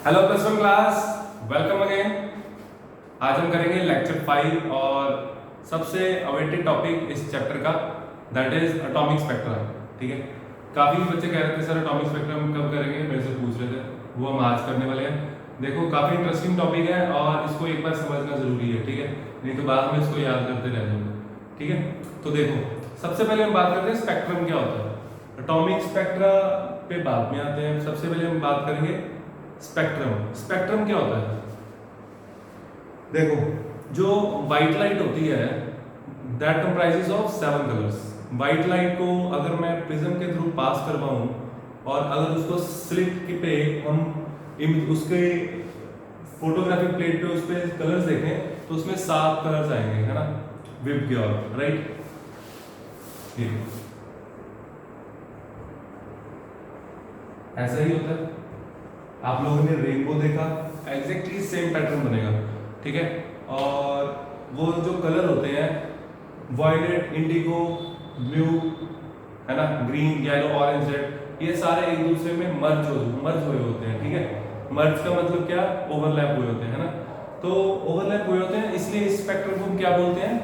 Hello plus one class, welcome again. आज हम करेंगे लेक्चर 5 और सबसे अवेटेड टॉपिक इस चैप्टर का, दैट इज एटॉमिक स्पेक्ट्रम। ठीक है, काफ़ी बच्चे कह रहे थे सर एटॉमिक स्पेक्ट्रम कब करेंगे, मेरे से पूछ रहे थे, वो हम आज करने वाले हैं। देखो काफ़ी इंटरेस्टिंग टॉपिक है और इसको एक बार समझना ज़रूरी है, ठीक है, नहीं तो बाद में इसको याद करते रह जाओगे। ठीक है, तो देखो सबसे पहले हम बात करते हैं स्पेक्ट्रम क्या होता है। एटॉमिक स्पेक्ट्रा पे बाद में आते हैं, सबसे पहले हम बात करेंगे स्पेक्ट्रम। स्पेक्ट्रम क्या होता है? देखो जो व्हाइट लाइट होती है that comprises of 7 colours. White light को अगर मैं प्रिज्म के थ्रू पास करवाऊं और अगर उसको स्लिट पे हम उसके फोटोग्राफिक प्लेट पे उस पे कलर्स देखें तो उसमें 7 कलर्स आएंगे, है ना, विप के, और राइट। ऐसा ही होता है। आप लोगों ने रेनबो देखा, एग्जैक्टली सेम पैटर्न बनेगा, ठीक है। और वो जो कलर होते हैं वायलेट, इंडिगो, ब्लू, है ना, ग्रीन, येलो, ऑरेंज, रेड, ये सारे एक दूसरे में मर्ज हुए होते हैं। ठीक है, मर्ज का मतलब क्या? ओवरलैप हुए होते हैं, है ना। तो ओवरलैप हुए होते हैं, इसलिए इस स्पेक्ट्रम को हम क्या बोलते हैं?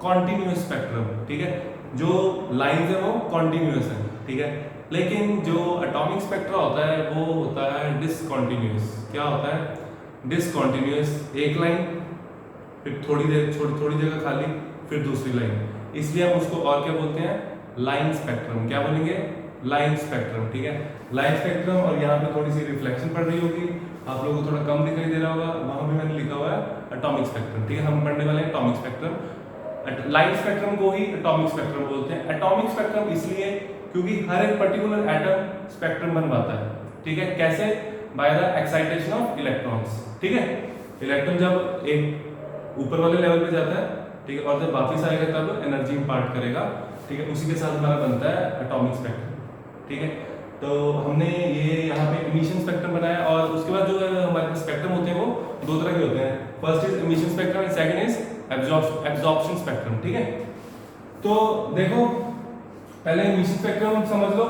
Continuous spectrum. ठीक है, जो लाइंस है वो कॉन्टिन्यूअस है, ठीक है। लेकिन जो एटॉमिक स्पेक्ट्रा होता है वो होता है डिसकॉन्टिन्यूअस। क्या होता है? डिसकॉन्टिन्यूअस। एक लाइन, फिर थोड़ी जगह खाली, फिर दूसरी लाइन, इसलिए हम उसको और क्या बोलते हैं? Line spectrum. क्या बोलेंगे? Line spectrum. ठीक है, लाइन स्पेक्ट्रम। और यहाँ पे थोड़ी सी रिफ्लेक्शन पड़ रही होगी, आप लोगों को थोड़ा कम दिखाई दे रहा होगा, वहां भी मैंने लिखा हुआ है एटॉमिक स्पेक्ट्रम। ठीक है, हम पढ़ने वाले हैं एटॉमिक स्पेक्ट्रम। लाइन स्पेक्ट्रम को ही एटॉमिक स्पेक्ट्रम बोलते हैं। एटॉमिक स्पेक्ट्रम इसलिए क्योंकि हर एक पर्टिकुलर एटम स्पेक्ट्रम बनवाता है। ठीक है, कैसे? By the excitation of electrons. ठीक है, इलेक्ट्रॉन जब एक ऊपर वाले लेवल पे जाता है, ठीक है, और जब वापस आएगा तब एनर्जी इंपार्ट करेगा। ठीक है, उसी के साथ हमारा बनता है एटॉमिक स्पेक्ट्रम। ठीक है, तो हमने ये यहाँ पे इमिशन स्पेक्ट्रम बनाया, और उसके बाद जो हमारे स्पेक्ट्रम होते हैं वो दो तरह के होते हैं। First is emission spectrum and second is absorption spectrum. ठीक है, तो देखो पहले इमिशन स्पेक्ट्रम समझ लो,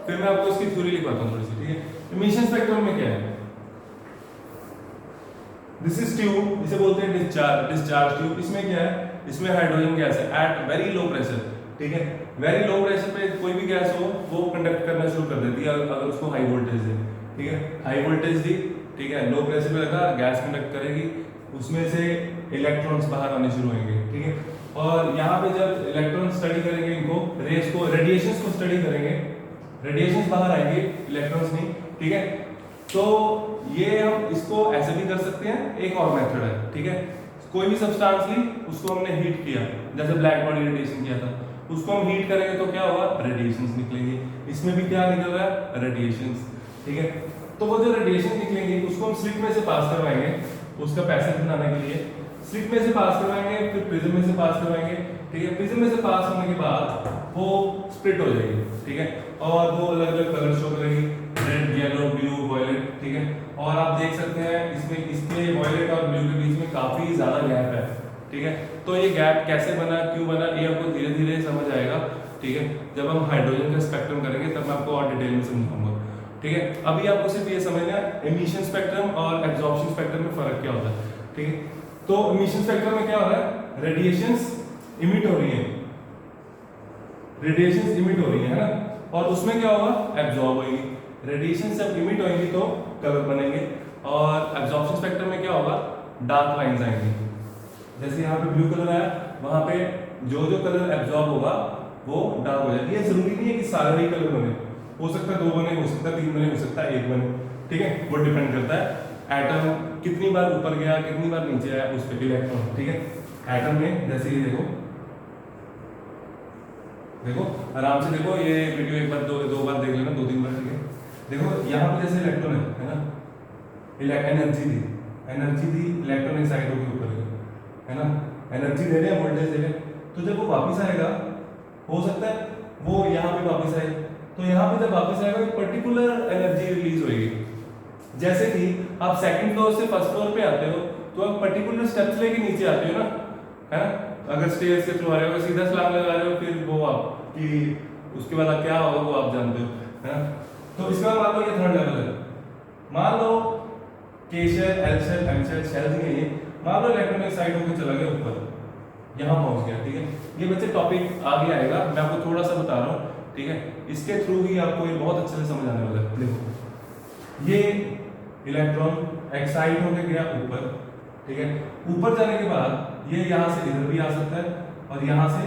फिर मैं आपको इसकी थ्योरी लिखवाता हूँ थोड़ी सी। ठीक है, इमिशन स्पेक्ट्रम में क्या है? दिस इज ट्यूब, इसे बोलते हैं डिस्चार्ज ट्यूब। इसमें क्या है? इसमें हाइड्रोजन गैस है एट वेरी लो प्रेशर। ठीक है, वेरी लो प्रेशर पे कोई भी गैस हो वो कंडक्ट करना शुरू कर देती है अगर उसको हाई वोल्टेज दे। ठीक है, हाई वोल्टेज दी, ठीक है, लो प्रेशर पे रखा, गैस कंडक्ट करेगी, उसमें से इलेक्ट्रॉन्स बाहर आने शुरू होंगे। ठीक है, और यहाँ पे जब इलेक्ट्रॉन स्टडी करेंगे, इनको रेस को, रेडिएशंस को स्टडी करेंगे, रेडिएशंस बाहर आएंगे, इलेक्ट्रॉन्स नहीं। ठीक है, तो ये हम इसको ऐसे भी कर सकते हैं, एक और मेथड है। ठीक है, कोई भी सब्सटेंस ली, उसको हमने हीट किया, जैसे ब्लैक बॉडी रेडिएशन किया था, उसको हम हीट करेंगे तो क्या होगा? रेडिएशंस निकलेंगे। इसमें भी क्या निकल रहा है? रेडिएशंस। ठीक है, तो वो जो रेडिएशन निकलेंगे उसको हम स्लिट में से पास करवाएंगे, उसका पैसेज बनाने के लिए स्लिट में से पास करवाएंगे, फिर प्रिज्म में से पास करवाएंगे। ठीक है, प्रिज्म में से पास होने के बाद वो स्प्लिट हो जाएगी। ठीक है, और वो अलग अलग कलर शो करेगी, रेड, येलो, ब्लू, वायलेट। ठीक है, और आप देख सकते हैं इसमें इसके वायलेट और ब्लू के बीच में काफी ज्यादा गैप है। ठीक है, तो ये गैप कैसे बना, क्यों बना, ये आपको धीरे धीरे समझ आएगा। ठीक है, जब हम हाइड्रोजन का स्पेक्ट्रम करेंगे तब मैं आपको और डिटेल में समझाऊंगा। ठीक है, अभी आपको सिर्फ ये समझना है इमिशन स्पेक्ट्रम और एब्जॉर्प्शन स्पेक्ट्रम में फर्क क्या होता है। ठीक है, तो इमिशन स्पेक्ट्रम में क्या हो रहा है? रेडिएशंस इमिट हो रही है, रेडिएशंस इमिट हो रही है ना, और उसमें क्या होगा? एब्जॉर्ब होगी। रेडिएशन जब इमिट होंगी तो कलर बनेंगे, और एब्जॉर्प्शन स्पेक्ट्रम में क्या होगा? डार्क लाइंस आएंगी। जैसे यहाँ पे ब्लू कलर आया, वहां पे जो जो कलर एब्जॉर्ब होगा वो डार्क हो जाएगी। ये जरूरी नहीं है कि सारे ही कलर बने, हो सकता है 2 बने, हो सकता है 3 बने, हो सकता है 1 बने। ठीक है, वो डिपेंड करता है एटम कितनी बार ऊपर गया, कितनी बार नीचे आया, उस पे इलेक्ट्रॉन। ठीक है, एटम में जैसे ये देखो आराम से देखो, ये वीडियो एक बार दो बार देख लेना, 2-3 बार। ठीक है, देखो यहाँ पे जैसे इलेक्ट्रॉन है ना, एनर्जी दी, इलेक्ट्रॉन एक साइड होकर ऊपर गया, है ना, एनर्जी दे रहे हैं, वोल्टेज दे रहे हैं, तो जब वो वापस आएगा, हो सकता है वो यहाँ पे वापस आए, तो यहाँ पे जब वापस आएगा एक पर्टिकुलर एनर्जी रिलीज होगी। जैसे कि आप सेकंड फ्लोर से फर्स्ट फ्लोर पे आते हो तो आप पर्टिकुलर स्टेप्स लेके नीचे आते हो ना, है ना। अगर स्टेयर्स के थ्रू आ रहे हो, सीधा छलांग लगा रहे हो, फिर वो आपकी उसके बाद क्या होगा वो आप जानते हो, है ना। तो इसका मान लो ये थर्ड लेवल है, मान लो K shell, L shell, M shell, shells ही है ये। मान लो इलेक्ट्रॉन एक्साइट होकर चला गया ऊपर, यहाँ पहुंच गया, ठीक है। ये बच्चे टॉपिक आगे आएगा, मैं आपको थोड़ा सा बता रहा हूँ, ठीक है। इसके थ्रू ही आपको ये बहुत अच्छे से समझ आने वाला है। देखो ये इलेक्ट्रॉन एक्साइट होकर गया ऊपर, ठीक है। ऊपर जाने के बाद ये यहाँ से इधर भी आ सकता है और यहाँ से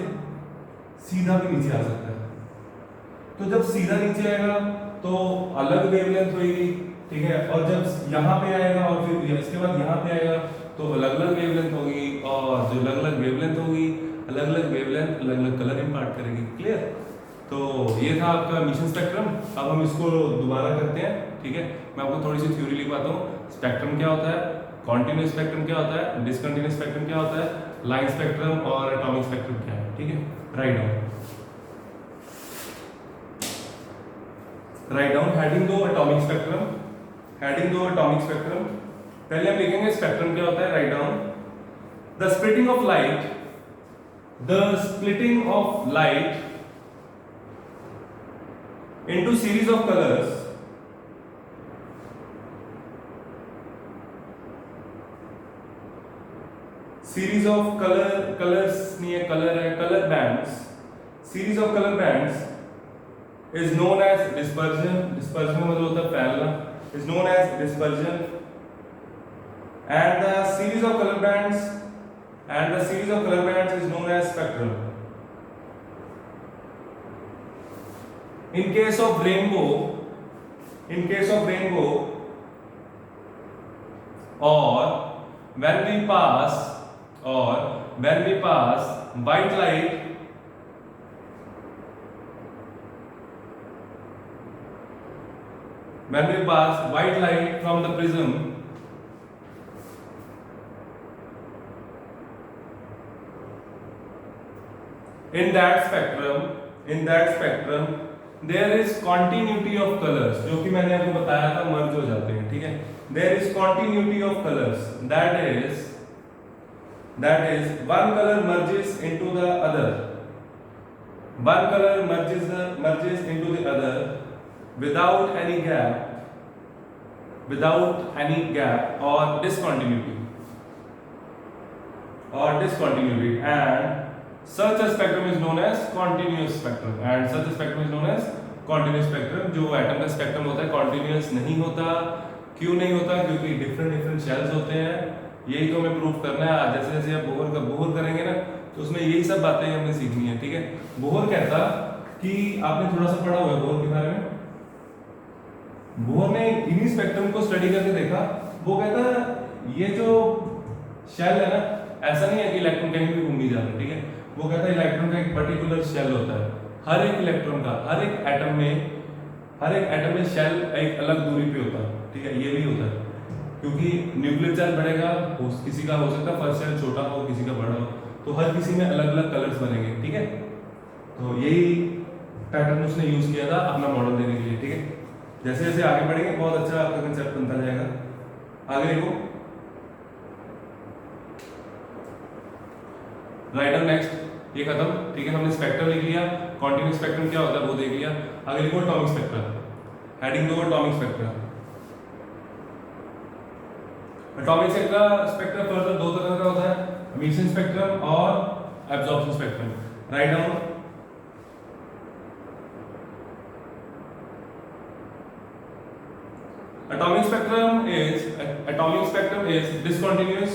सीधा भी नीचे आ सकता है। तो जब सीधा नीचे आएगा तो अलग वेवलेंथ होगी, ठीक है। और जब यहाँ पे आएगा और फिर इसके बाद यहाँ पे आएगा तो अलग अलग वेवलेंथ होगी, और जो अलग अलग वेवलेंथ होगी, अलग अलग वेवलेंथ अलग अलग कलर इम्पार्ट करेगी। क्लियर? तो ये था आपका मिशन स्पेक्ट्रम। अब हम इसको दोबारा करते हैं, ठीक है। मैं आपको थोड़ी सी थ्योरी लिखवाता हूँ। स्पेक्ट्रम क्या होता है, कॉन्टिन्यूस स्पेक्ट्रम क्या होता है, डिसकंटिन्यूस स्पेक्ट्रम क्या होता है, लाइन स्पेक्ट्रम और एटॉमिक स्पेक्ट्रम क्या है, ठीक है। राइट डाउन हेडिंग दो एटॉमिक स्पेक्ट्रम, हेडिंग दो एटॉमिक स्पेक्ट्रम। पहले हम लिखेंगे स्पेक्ट्रम क्या होता है। Write down the splitting of light, the splitting of light into series of colors series of colors नहीं है, color है, color bands, series of color bands is known as dispersion, dispersion मतलब होता है फैलना, is known as dispersion, and the series of color bands is known as spectrum. In case of rainbow, or when we pass white light, from the prism, in that spectrum there is continuity of colors, जो कि मैंने आपको बताया था मर्ज हो जाते हैं, ठीक है। there is continuity of colors, that is one color merges into the other, without any gap or discontinuity, and such a spectrum is known as continuous spectrum, जो एटम का स्पेक्ट्रम होता है कॉन्टिन्यूअस नहीं होता। क्यों नहीं होता? क्योंकि डिफरेंट शेल्स होते हैं। यही तो हमें प्रूव करना है। जैसे जैसे आप बोहर करेंगे ना, तो उसमें यही सब बातें हमने सीखनी है, ठीक है। बोहर कहता कि आपने थोड़ा सा पढ़ा हुआ है बोहर के बारे में। बोहर ने इन्हीं स्पेक्ट्रम को स्टडी करके देखा। वो कहता ये जो शेल है ना, ऐसा नहीं है कि इलेक्ट्रॉन कहीं भी घूम नहीं जा रहा, ठीक है। वो कहता है इलेक्ट्रॉन का एक पर्टिकुलर शेल होता है। हर एक इलेक्ट्रॉन का हर एक एटम में शेल एक अलग दूरी पे होता है, ठीक है। ये भी होता है क्योंकि न्यूक्लियर चार्ज बढ़ेगा, किसी का हो सकता है फर्स्ट शेल छोटा हो, किसी का बड़ा हो, तो हर किसी में अलग अलग कलर्स बनेंगे, ठीक है। तो यही पैटर्न उसने यूज किया था अपना मॉडल देने के लिए, ठीक है। जैसे जैसे आगे बढ़ेंगे बहुत अच्छा आपका कंसेप्ट बनता जाएगा। आगे देखो, राइट नेक्स्ट, ये खत्म, ठीक है। हमने स्पेक्ट्रम लिख लिया, कॉन्टिन्यूस स्पेक्ट्रम क्या होता है वो देख लिया। आगे लिखो एटॉमिक स्पेक्ट्रम, हेडिंग दो atomic spectrum. Atomic spectrum further दो तरह का होता है, एमिशन स्पेक्ट्रम और absorption spectrum. Write down atomic spectrum is discontinuous,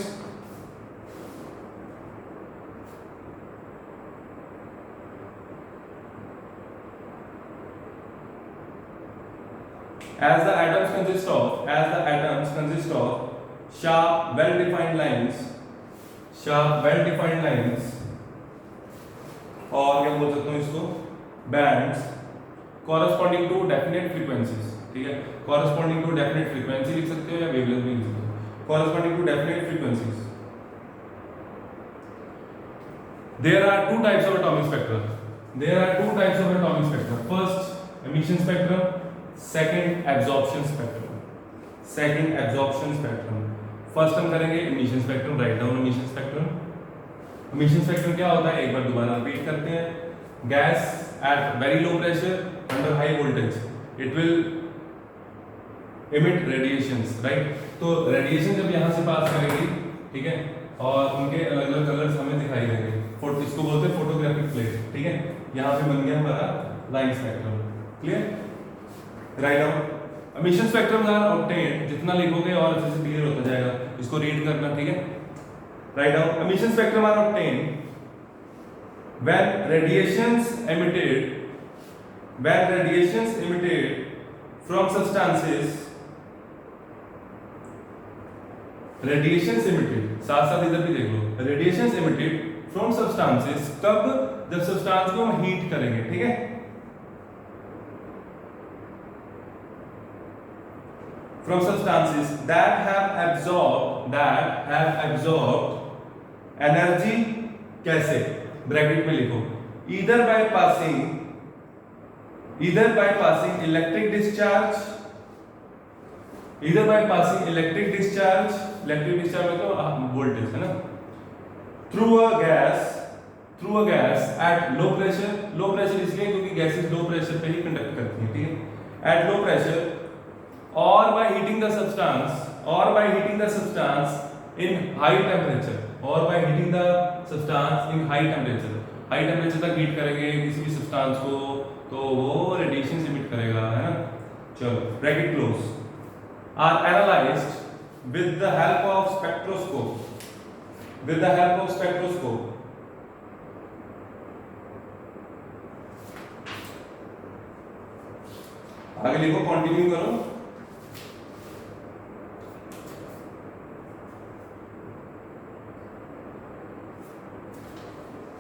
as the atoms consist of sharp well defined lines, और क्या बोल सकता हूँ इसको, bands corresponding to definite frequencies, ठीक है। corresponding to definite frequency लिख सकते हो या wavelength भी लिख सकते हो। corresponding to definite frequencies, there are two types of atomic spectrum, first emission spectrum, second absorption spectrum। First हम करेंगे emission spectrum। Write down emission spectrum क्या होता है एक बार दोबारा रिपीट करते हैं। Gas at very low pressure under high voltage, it will emit radiations, right. तो रेडिएशन जब यहाँ से पास करेगी, ठीक है, और उनके अलग अलग कलर्स हमें दिखाई देंगे, इसको बोलते हैं फोटोग्राफिक प्लेट, ठीक है। यहाँ पे बन गया हमारा line spectrum, clear. Write down emission spectrum are obtained, जितना लिखोगे और अच्छे से क्लियर होता जाएगा, इसको रीड करना, ठीक है। Write down emission spectrum are obtained when radiations emitted from substances, radiations emitted, साथ साथ इधर भी देख लो, radiations emitted from substances, कब, जब सब्सटेंस को हम हीट करेंगे, ठीक है। from substances that have absorbed energy, कैसे, ब्रैकेट में लिखो, either by passing electric discharge, electric discharge मतलब वोल्टेज है ना, through a gas at low pressure, इसलिए क्योंकि गैसेस लो प्रेशर पे ही कंडक्ट करती हैं, ठीक है, at low pressure, or by heating the substance in high temperature, high temperature तक हीट करेंगे किसी भी सब्सटेंस को, तो वो रेडिएशन इमिट करेगा, है ना। चलो bracket close, are analysed with the help of spectroscope, आगे लिखो, कंटिन्यू करो।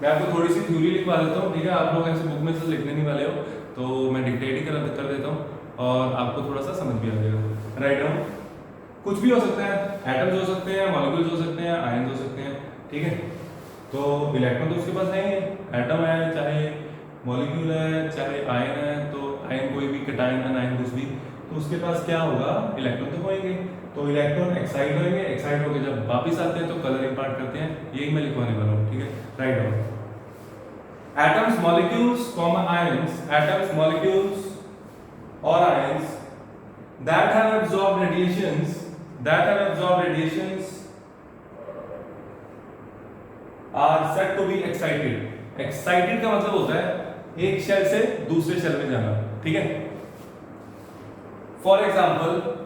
मैं आपको थोड़ी सी थ्योरी लिखवा देता हूँ, ठीक है। आप लोग ऐसे बुक में से लिखने नहीं वाले हो, तो मैं डिक्टेट ही कर देता हूँ और आपको थोड़ा सा समझ भी आ जाएगा। राइट डाउन कुछ भी हो सकता है, एटम्स हो सकते हैं, मॉलिक्यूल्स हो सकते हैं, आयन्स हो सकते हैं, ठीक है। तो इलेक्ट्रॉन तो उसके पास नहीं है, एटम है, चाहे मॉलिक्यूल है, चाहे आयन है, तो आयन कोई भी, कैटायन, अनायन कुछ भी, तो उसके पास क्या होगा, इलेक्ट्रॉन तो होंगे। तो इलेक्ट्रॉन एक्साइट होंगे, एक्साइट होकर जब वापस आते हैं तो कलर इंपार्ट करते हैं, यही मैं लिखवाने वाला हूँ, ठीक है। Write down atoms, molecules, ions, or ions that have absorbed radiations are said to be excited का मतलब होता है एक शेल से दूसरे शेल में जाना, ठीक है। For example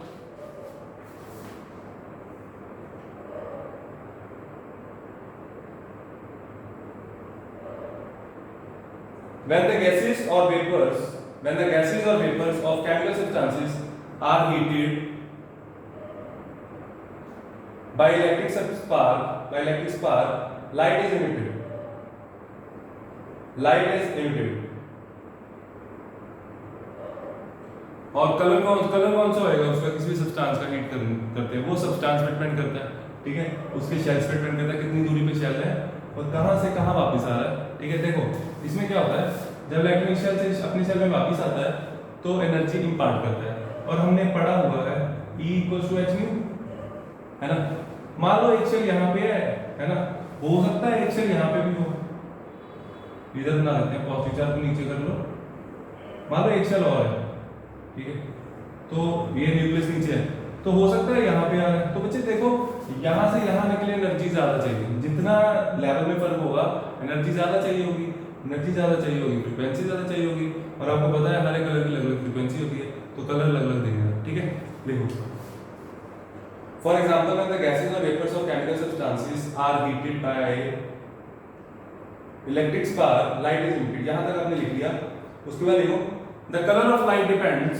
when the gases or vapors of chemical substances are heated by electric spark, light is emitted, और कलर कौन सा होएगा उसका, किसी भी सब्सटेंस का हीट करते हैं, वो सब्सटेंस पे डिपेंड करता है, ठीक है। उसके शेल्स पे डिपेंड करता है कितनी दूरी पे शेल है और कहां से कहां वापस आ रहा है, ठीक है। देखो इसमें क्या होता है, जब इलेक्ट्रॉन शेल से अपनी शेल में वापस आता है तो एनर्जी इंपार्ट करता है, और हमने पढ़ा हुआ है E = h nu, है ना। मान लो एक शेल यहाँ पे है ना, हो सकता है एक शेल यहाँ पे भी हो, इधर बना लेते हैं, पॉजिटिव चार्ज को नीचे कर लो, मान लो एक शेल और है, ठीक है, तो ये न्यूक्लियस नीचे है, तो हो सकता है यहाँ पे आ रहा है। तो बच्चे देखो यहाँ से यहाँ निकले एनर्जी ज्यादा चाहिए, जितना लेवल में फर्क होगा एनर्जी ज्यादा चाहिए होगी, फ्रीक्वेंसी ज्यादा चाहिए होगी, और आपको पता है हर एक कलर की अलग अलग फ्रीक्वेंसी होती है, तो कलर अलग अलग देंगे, ठीक है। देखो for example when the gases और vapours of chemical substances are heated by electric spark, light is emitted, यहां तक आपने लिख लिया। उसके बाद देखो the colour of light depends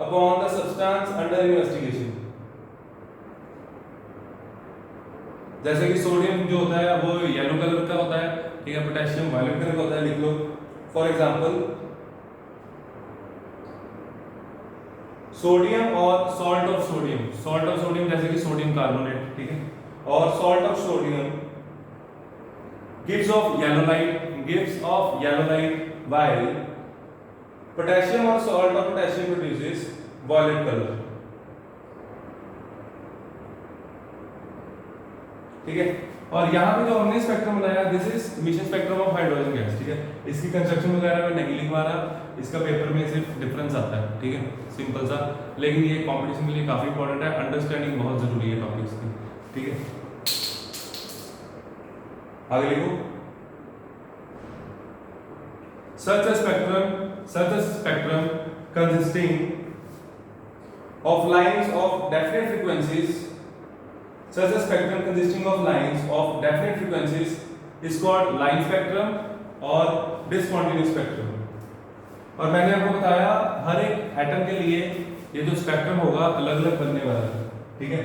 upon the substance under investigation. जैसे कि सोडियम जो होता है वो येलो कलर का होता है, ठीक है, पोटेशियम वायलेट कलर का होता है, लिख लो। फॉर एग्जांपल सोडियम और सॉल्ट ऑफ सोडियम जैसे कि सोडियम कार्बोनेट, ठीक है, और salt of sodium gives off yellow light while potassium or salt of potassium produces violet color, ठीक है। और यहाँ पे जो हमने स्पेक्ट्रम बनाया, this is mission spectrum of hydrogen gas, ठीक है। इसकी कंस्ट्रक्शन वगैरह में नहीं लिखवा रहा, इसका पेपर में सिर्फ डिफरेंस आता है, ठीक है, सिंपल सा। लेकिन ये कंपटीशन के लिए काफी इंपॉर्टेंट है, अंडरस्टैंडिंग बहुत जरूरी है टॉपिक्स की, ठीक है। आगे लिखो, such a spectrum consisting of lines of definite frequencies, such a spectrum consisting of lines of definite frequencies is called line spectrum और discontinuous spectrum। और मैंने आपको बताया हर एक एटम के लिए ये जो स्पेक्ट्रम होगा अलग अलग बनने वाला है, ठीक है।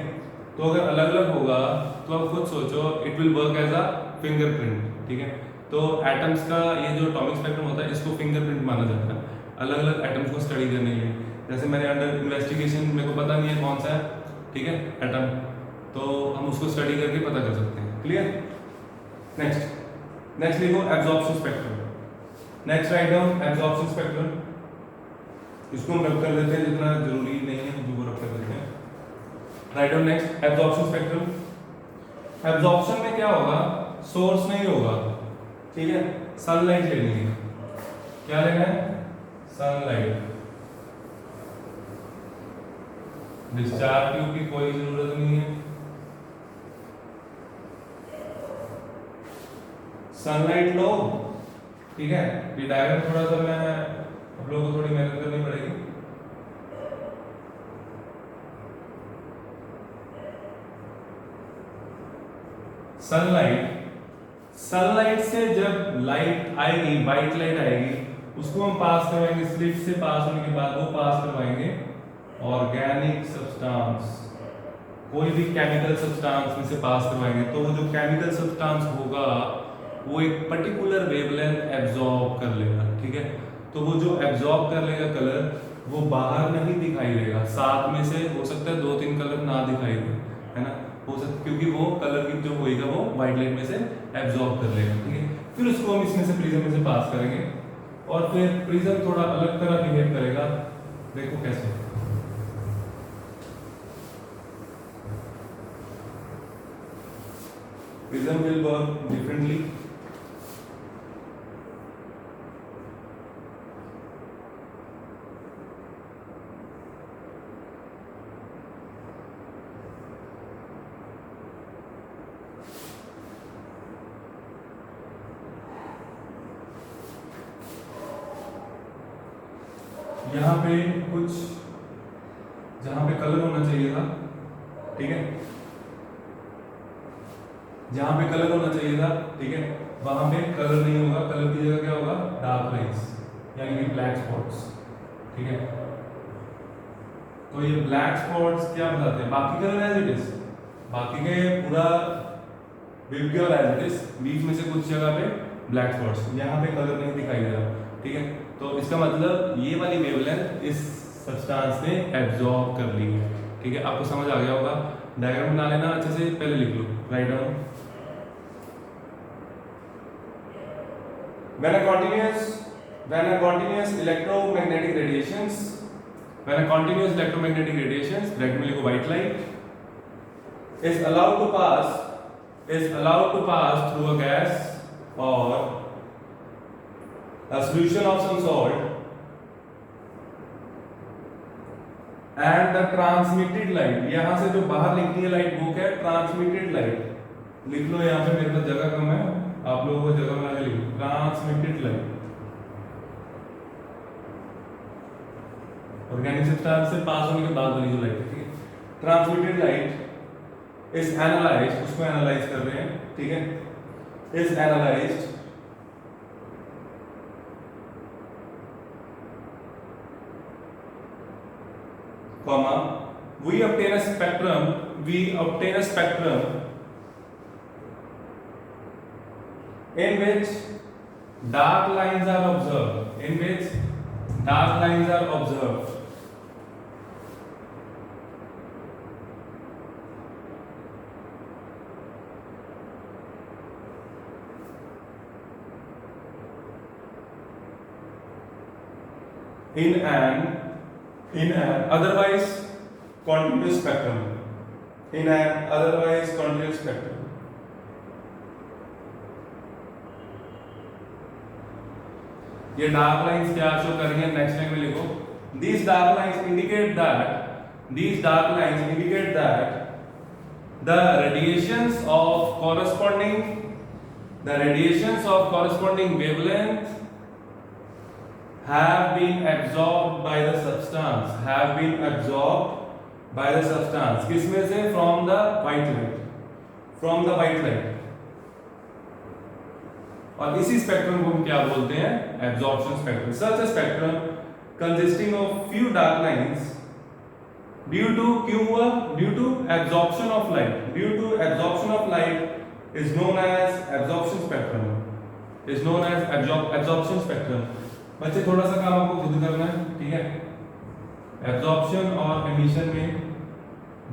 तो अगर अलग अलग होगा तो आप खुद सोचो, it will work as a fingerprint, ठीक है। तो एटम्स का ये जो एटॉमिक स्पेक्ट्रम होता है इसको फिंगरप्रिंट माना जाता है अलग अलग एटम्स को स्टडी करने के लिए। जैसे मैंने अंडर इन्वेस्टिगेशन, मेरे को पता नहीं है कौन सा है, ठीक है, एटम, तो हम उसको स्टडी करके पता कर सकते हैं। क्लियर? नेक्स्ट लिखो absorption spectrum. Next write down absorption spectrum. इसको हम रख कर देते हैं, जितना जरूरी नहीं है उसको रख कर देते हैं। Write down next absorption spectrum. Absorption में क्या होगा, सोर्स नहीं होगा, ठीक है, सनलाइट लेनी है। क्या लेना है? सनलाइट। डिस्चार्ज ट्यूब की कोई जरूरत नहीं है, सनलाइट लो, ठीक है। ये डायग्राम थोड़ा सा मैं आप लोगों को थोड़ी मेहनत करनी पड़ेगी। सनलाइट से जब लाइट आएगी, वाइट लाइट आएगी, उसको हम पास करवाएंगे, स्लिट से पास होने के बाद वो पास करवाएंगे ऑर्गेनिक सब्सटेंस, कोई भी केमिकल सब्सटेंस में से पास करवाएंगे। तो वो जो केमिकल सब्सटेंस होगा वो एक पर्टिकुलर वेवलेंथ एब्जॉर्ब कर लेगा, ठीक है। तो वो जो एब्जॉर्ब कर लेगा कलर, वो बाहर नहीं दिखाई देगा, साथ में से हो सकता है 2-3 कलर ना दिखाई दे, है ना, हो सकता, क्योंकि वो कलर की जो होएगा वो वाइट लाइट में से एब्जॉर्ब कर लेगा, ठीक है। फिर उसको हम इसमें से प्रिज्म में से पास करेंगे और फिर प्रिज्म थोड़ा अलग तरह बिहेव करेगा। देखो कैसे, प्रिज्म विल वर्क डिफरेंटली। यहाँ पे कुछ, जहाँ पे कलर होना चाहिए था, ठीक है, जहाँ पे कलर होना चाहिए था, ठीक है, वहां पे कलर नहीं होगा, कलर की जगह क्या होगा, डार्क लाइंस, यानी कि ब्लैक स्पॉट्स, ठीक है। तो ये ब्लैक स्पॉट्स क्या बताते हैं, बाकी कलर एज इट इज, बाकी के पूरा बिल्कुल एज इट इज, बीच में से कुछ जगह पे ब्लैक स्पॉट्स, यहाँ पे कलर नहीं दिखाई दे रहा, ठीक है। तो इसका मतलब ये वाली वेवलेंथ इस सब्सटेंस ने एब्जॉर्ब कर ली है, ठीक है। आपको समझ आ गया होगा, डायग्राम बना लेना अच्छे से, पहले लिख लो, write down. When a continuous electromagnetic radiations, bracket में लिखो white light is allowed to pass through a gas or a solution of some salt, and the transmitted light, यहां से जो बाहर निकली है लाइट वो क्या है, ट्रांसमिटेड लाइट। लिख लो, यहाँ पे मेरे पास जगह कम है, आप लोगों को जगह बना के लिखो, ट्रांसमिटेड लाइट, ऑर्गेनिक सब्सटेंस से पास होने के बाद वाली जो लाइट है, ठीक है। ट्रांसमिटेड लाइट इज एनालाइज्ड, उसको एनालाइज कर रहे हैं, ठीक है, is analysed comma we obtain a spectrum in which dark lines are observed, in an otherwise continuous spectrum, ये डार्क लाइंस क्या शो कर रही है, नेक्स्ट लाइन में लिखो, these dark lines indicate that the radiations of corresponding wavelength have been absorbed by the substance, किसमें से, from the white light, और इसी स्पेक्ट्रम को हम क्या बोलते हैं, absorption spectrum. Such a spectrum consisting of few dark lines due to absorption of light is known as absorption spectrum। बच्चे थोड़ा सा काम आपको खुद करना है, ठीक है। एब्जॉर्प्शन और एमिशन में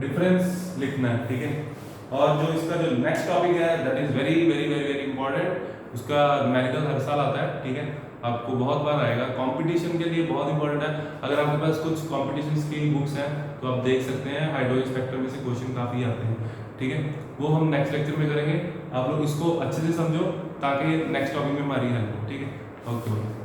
डिफरेंस लिखना है, ठीक है। और जो इसका जो नेक्स्ट टॉपिक है that is very very very very important, उसका न्यूमेरिकल हर साल आता है, ठीक है, आपको बहुत बार आएगा, कंपटीशन के लिए बहुत इंपॉर्टेंट है। अगर आपके पास कुछ कंपटीशन की बुक्स हैं तो आप देख सकते हैं, हाइड्रोलिक स्पेक्ट्रम में से क्वेश्चन काफ़ी आते हैं, ठीक है। वो हम नेक्स्ट लेक्चर में करेंगे, आप लोग इसको अच्छे से समझो ताकि नेक्स्ट टॉपिक में हमारी हेल्प हो, ठीक है। ओके।